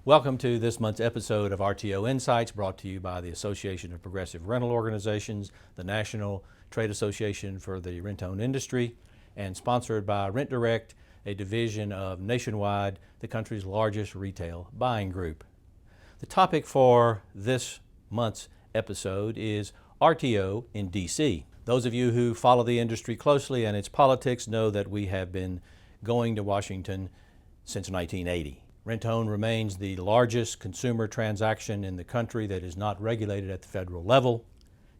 Welcome to this month's episode of RTO Insights, brought to you by the Association of Progressive Rental Organizations, the National Trade Association for the Rent-Owned Industry, and sponsored by Rent Direct, a division of Nationwide, the country's largest retail buying group. The topic for this month's episode is RTO in D.C. Those of you who follow the industry closely and its politics know that we have been going to Washington since 1980. Rent-owned remains the largest consumer transaction in the country that is not regulated at the federal level,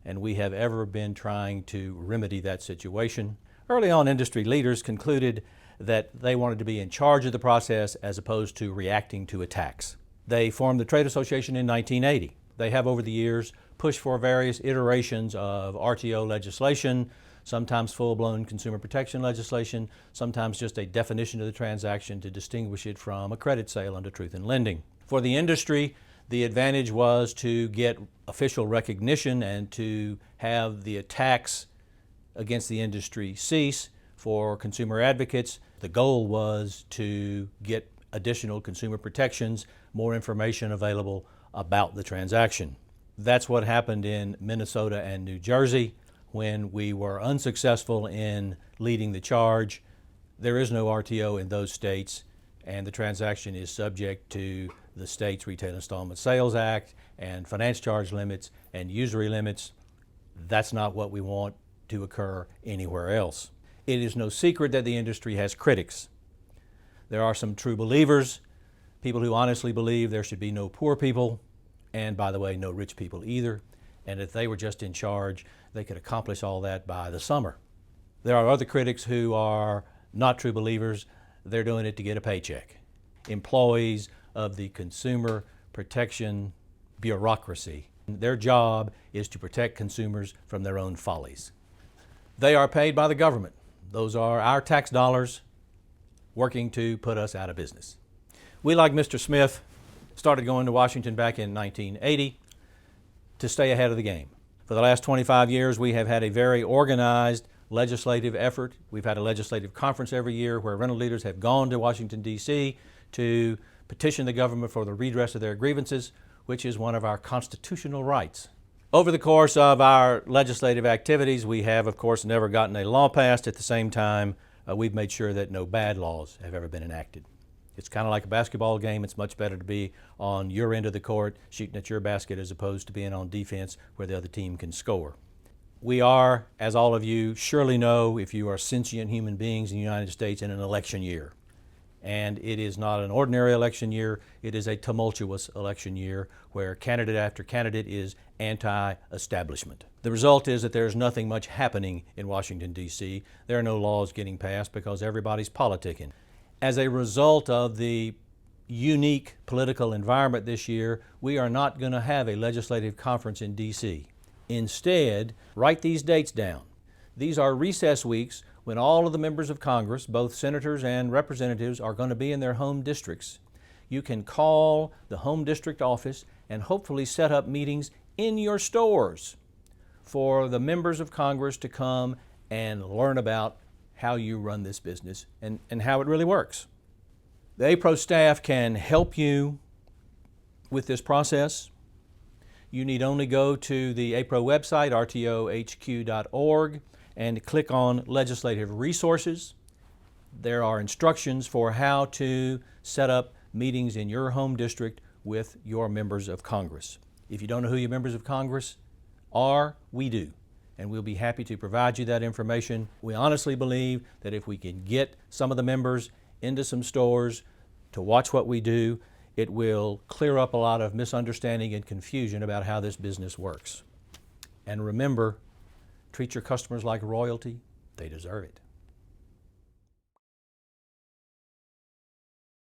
and we have ever been trying to remedy that situation. Early on, industry leaders concluded that they wanted to be in charge of the process as opposed to reacting to attacks. They formed the Trade Association in 1980. They have over the years pushed for various iterations of RTO legislation, sometimes full-blown consumer protection legislation, sometimes just a definition of the transaction to distinguish it from a credit sale under truth in lending. For the industry, the advantage was to get official recognition and to have the attacks against the industry cease. For consumer advocates, the goal was to get additional consumer protections, more information available about the transaction. That's what happened in Minnesota and New Jersey. When we were unsuccessful in leading the charge, there is no RTO in those states, and the transaction is subject to the state's Retail Installment Sales Act and finance charge limits and usury limits. That's not what we want to occur anywhere else. It is no secret that the industry has critics. There are some true believers, people who honestly believe there should be no poor people, and by the way, no rich people either. And if they were just in charge, they could accomplish all that by the summer. There are other critics who are not true believers. They're doing it to get a paycheck. Employees of the consumer protection bureaucracy. Their job is to protect consumers from their own follies. They are paid by the government. Those are our tax dollars working to put us out of business. We, like Mr. Smith, started going to Washington back in 1980 to stay ahead of the game. For the last 25 years, we have had a very organized legislative effort. We've had a legislative conference every year where rental leaders have gone to Washington, D.C. to petition the government for the redress of their grievances, which is one of our constitutional rights. Over the course of our legislative activities, we have, of course, never gotten a law passed. At the same time, we've made sure that no bad laws have ever been enacted. It's kind of like a basketball game. It's much better to be on your end of the court shooting at your basket as opposed to being on defense where the other team can score. We are, as all of you surely know, if you are sentient human beings in the United States, in an election year. And it is not an ordinary election year. It is a tumultuous election year where candidate after candidate is anti-establishment. The result is that there's nothing much happening in Washington, D.C. There are no laws getting passed because everybody's politicking. As a result of the unique political environment this year, we are not going to have a legislative conference in D.C. Instead, write these dates down. These are recess weeks when all of the members of Congress, both senators and representatives, are going to be in their home districts. You can call the home district office and hopefully set up meetings in your stores for the members of Congress to come and learn about how you run this business and how it really works. The APRO staff can help you with this process. You need only go to the APRO website, rtohq.org, and click on Legislative Resources. There are instructions for how to set up meetings in your home district with your members of Congress. If you don't know who your members of Congress are, we do. And we'll be happy to provide you that information. We honestly believe that if we can get some of the members into some stores to watch what we do, it will clear up a lot of misunderstanding and confusion about how this business works. And remember, treat your customers like royalty. They deserve it.